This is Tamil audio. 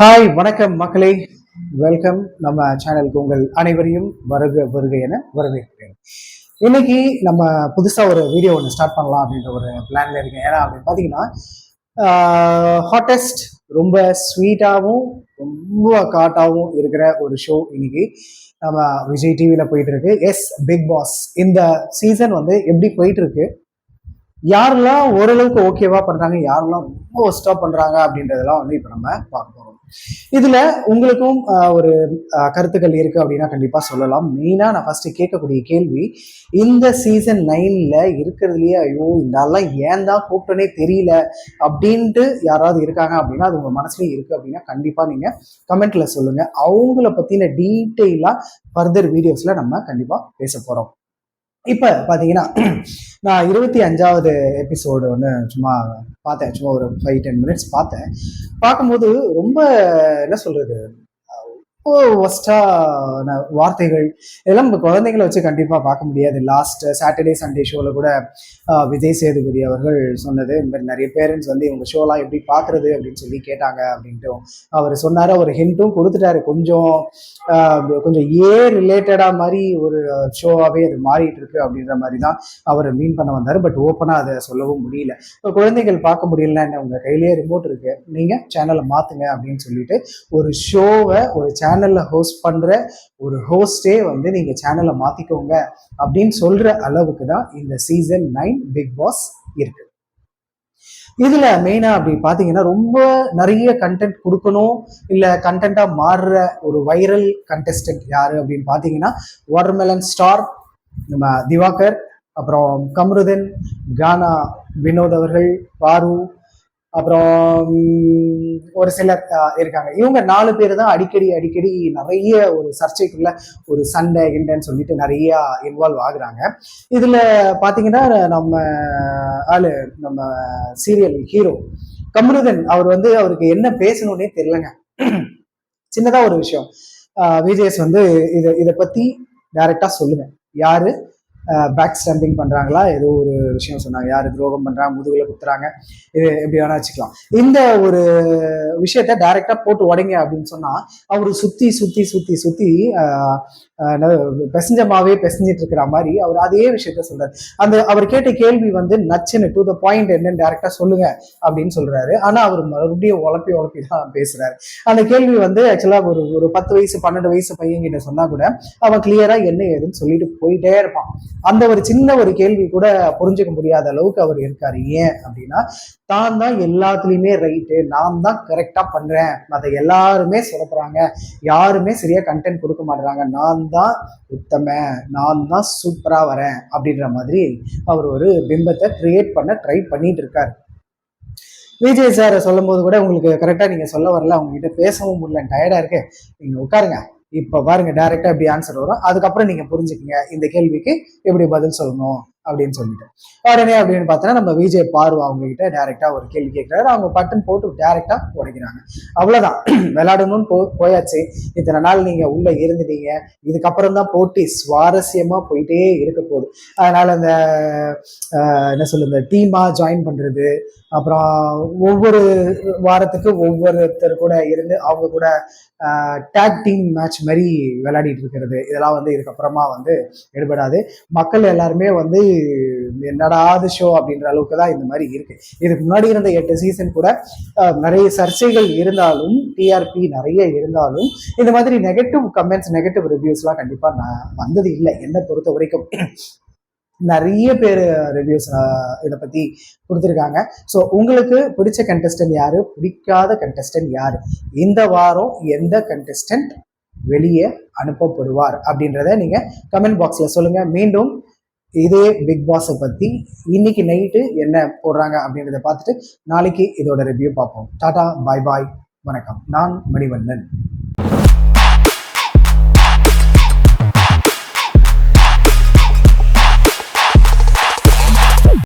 ஹாய் வணக்கம் மக்களே. வெல்கம் நம்ம சேனலுக்கு உங்கள் அனைவரையும் வருக வருக என வரவேற்கிறேன். இன்னைக்கு நம்ம புதுசா ஒரு வீடியோ ஒன்று ஸ்டார்ட் பண்ணலாம் அப்படின்ற ஒரு பிளான்ல இருக்கேன். ஏன்னா அப்படின்னு பார்த்தீங்கன்னா ஹாட்டஸ்ட் ரொம்ப ஸ்வீட்டாகவும் ரொம்ப காட்டாகவும் இருக்கிற ஒரு ஷோ இன்னைக்கு நம்ம விஜய் டிவியில் போயிட்டு இருக்கு. Yes, Big Boss. இந்த சீசன் வந்து எப்படி போயிட்டு இருக்கு, யாரெல்லாம் ஓரளவுக்கு ஓகேவா பண்றாங்க, யாரெல்லாம் ரொம்ப ஒஸ்டா பண்றாங்க அப்படின்றதெல்லாம் வந்து இப்போ நம்ம பார்க்க போறோம். இதுல உங்களுக்கும் ஒரு கருத்துக்கள் இருக்கு அப்படின்னா கண்டிப்பா சொல்லலாம். மெயினா நான் ஃபர்ஸ்ட் கேட்கக்கூடிய கேள்வி, இந்த சீசன் 9ல இருக்கிறதுலயே ஐயோ இந்த ஆள்லாம் ஏன் தான் கூப்பிட்டனே தெரியல அப்படின்ட்டு யாராவது இருக்காங்க அப்படின்னா, அது உங்க மனசுலயும் இருக்கு அப்படின்னா கண்டிப்பா நீங்க கமெண்ட்ல சொல்லுங்க. அவங்கள பத்தின டீட்டெயிலா ஃபர்தர் வீடியோஸ்ல நம்ம கண்டிப்பா பேச போறோம். இப்ப பாத்தீங்கன்னா நான் 25வது எபிசோடு ஒன்று சும்மா பார்த்தேன். சும்மா ஒரு 5-10 மினிட்ஸ் பார்த்தேன். பார்க்கும்போது ரொம்ப என்ன சொல்றது, ஒஸ்டான வார்த்தைகள் இதெல்லாம் நம்ம குழந்தைங்களை வச்சு கண்டிப்பாக பார்க்க முடியாது. லாஸ்ட் சாட்டர்டே சண்டே ஷோவில் கூட விஜய் சேதுபதி அவர்கள் சொன்னது, இந்த மாதிரி நிறைய பேரண்ட்ஸ் வந்து இவங்க ஷோலாம் எப்படி பார்க்குறது அப்படின்னு சொல்லி கேட்டாங்க அப்படின்ட்டு அவர் சொன்னார். அவர் ஹிண்ட்டும் கொடுத்துட்டாரு. கொஞ்சம் கொஞ்சம் ரிலேட்டடாக மாதிரி ஒரு ஷோவாகவே அது மாறிட்டு இருக்கு அப்படின்ற மாதிரி தான் அவர் மீன் பண்ண வந்தார். பட் ஓப்பனாக அதை சொல்லவும் முடியல. இப்போ குழந்தைகள் பார்க்க முடியலன்னா என்ன, உங்கள் கையிலேயே ரிமோட் இருக்கு, நீங்கள் சேனலை மாற்றுங்க அப்படின்னு சொல்லிட்டு ஒரு ஷோவை ஒரு சேனல்ல ஹோஸ்ட் பண்ற ஒரு ஹோஸ்டே வந்து நீங்க சேனலை மாத்திக்கோங்க அப்படின்னு சொல்ற அளவுக்கு தான் இந்த சீசன் 9 பிக் பாஸ் இருக்கு. இதுல மெயினா அப்படி பாத்தீங்கன்னா ரொம்ப நிறைய கண்டென்ட் கொடுக்கணும், இல்ல கண்டென்ட்டா மாறுற ஒரு வைரல் கண்டெஸ்டன்ட் யாரு அப்படின்னு பாத்தீங்கன்னா, வாட்டர்மெலன் ஸ்டார் நம்ம திவாகர், அப்புறம் கம்ருதன், கானா வினோத் அவர்கள், பாரு, அப்புறம் ஒரு சிலர் இருக்காங்க. இவங்க 4 பேர் தான் அடிக்கடி நிறைய ஒரு சர்ச்சைக்குள்ள ஒரு சண்டை கிண்டைன்னு சொல்லிட்டு நிறைய இன்வால்வ் ஆகுறாங்க. இதுல பாத்தீங்கன்னா நம்ம சீரியல் ஹீரோ கம்ருதன் அவர் வந்து அவருக்கு என்ன பேசணும்னே தெரியலங்க. சின்னதா ஒரு விஷயம், விஜேஎஸ் வந்து இதை பத்தி டைரக்டா சொல்லுங்க, யாரு பேக் ஸ்டம்பிங் பண்றாங்களா, ஏதோ ஒரு விஷயம் சொன்னாங்க, யாரு துரோகம் பண்றாங்க, முதுகுல குத்துறாங்க, இது எப்படி வேணா வச்சுக்கலாம். இந்த ஒரு விஷயத்த டைரக்டா போட்டு உடைங்க அப்படின்னு சொன்னா அவரு சுத்தி சுத்தி சுத்தி சுத்தி பெசஞ்சமாவே பெசஞ்சிட்டு இருக்கிற மாதிரி அவர் அதே விஷயத்த சொல்றாரு. அவர் கேட்ட கேள்வி வந்து நச்சுன்னு டு த பாயிண்ட் என்னன்னு டைரக்டா சொல்லுங்க அப்படின்னு சொல்றாரு. ஆனா அவர் மறுபடியும் உழப்பி தான் பேசுறாரு. அந்த கேள்வி வந்து ஆக்சுவலா ஒரு 10 வயசு 12 வயசு பையன் கிட்ட சொன்னா கூட அவன் கிளியரா என்ன ஏதுன்னு சொல்லிட்டு போயிட்டே இருப்பான். அந்த ஒரு சின்ன ஒரு கேள்வி கூட புரிஞ்சுக்க முடியாத அளவுக்கு அவர் இருக்காரு. ஏன் அப்படின்னா, தான் தான் எல்லாத்துலயுமே ரைட்டு, நான் தான் கரெக்டா பண்றேன், அதை எல்லாருமே சொல்றாங்க, யாருமே சரியா கண்டென்ட் கொடுக்க மாட்டாங்க, நான் தான் உத்தம, நான் தான் சூப்பரா வரேன் அப்படின்ற மாதிரி அவர் ஒரு பிம்பத்தை கிரியேட் பண்ண ட்ரை பண்ணிட்டு இருக்காரு. விஜய் சார் சொல்லும் போது கூட உங்களுக்கு கரெக்டா நீங்க சொல்ல வரல, அவங்க கிட்ட பேசவும் முடியல, டயர்டா இருக்கு, நீங்க உட்காருங்க, இப்ப பாருங்க டைரக்டா எப்படி ஆன்சர் வரும், அதுக்கப்புறம் நீங்க புரிஞ்சுக்கங்க இந்த கேள்விக்கு எப்படி பதில் சொல்லணும் அப்படின்னு சொல்லிட்டு. உடனே அப்படின்னு பார்த்தோன்னா நம்ம விஜய் பார்வா அவங்க கிட்ட டைரக்டா ஒரு கேள்வி கேட்கிறாரு. அவங்க பட்டன் போட்டு டைரக்டா உடைக்கிறாங்க. அவ்வளவுதான், விளையாடணும்னு போயாச்சு, இத்தனை நாள் நீங்க உள்ள இருந்துட்டீங்க, இதுக்கப்புறம் தான் போட்டி சுவாரஸ்யமா போயிட்டே இருக்க போகுது. அதனால அந்த என்ன சொல்லுங்க, டீமா ஜாயின் பண்றது, அப்புறம் ஒவ்வொரு வாரத்துக்கு ஒவ்வொருத்தர் கூட இருந்து அவங்க கூட டேக் டீம் மேட்ச் மாதிரி விளையாடிட்டு இருக்கிறது, இதெல்லாம் வந்து இதுக்கப்புறமா வந்து எடுபடாது. மக்கள் எல்லாருமே வந்து என்னடாது ஷோ அப்படின்ற அளவுக்கு தான் இந்த மாதிரி இருக்கு. இதுக்கு முன்னாடி இருந்த 8 சீசன் கூட நிறைய சர்ச்சைகள் இருந்தாலும், டிஆர்பி நிறைய இருந்தாலும், இந்த மாதிரி நெகட்டிவ் கமெண்ட்ஸ் நெகட்டிவ் ரிவ்யூஸ்லாம் கண்டிப்பா நான் வந்தது இல்லை என்னை பொறுத்த வரைக்கும். நிறைய பேர் ரிவ்யூஸ் இதை பத்தி கொடுத்துருக்காங்க. ஸோ உங்களுக்கு பிடிச்ச கண்டெஸ்டன்ட் யாரு, பிடிக்காத கண்டெஸ்டன்ட் யாரு, இந்த வாரம் எந்த கண்டெஸ்டன்ட் வெளியே அனுப்பப்படுவார் அப்படின்றத நீங்க கமெண்ட் பாக்ஸ்ல சொல்லுங்க. மீண்டும் இதே பிக் பாஸை பத்தி இன்னைக்கு நைட்டு என்ன போடுறாங்க அப்படின்றத பார்த்துட்டு நாளைக்கு இதோட ரிவ்யூ பார்ப்போம். டாடா, பாய் பாய், வணக்கம். நான் மணிவண்ணன்.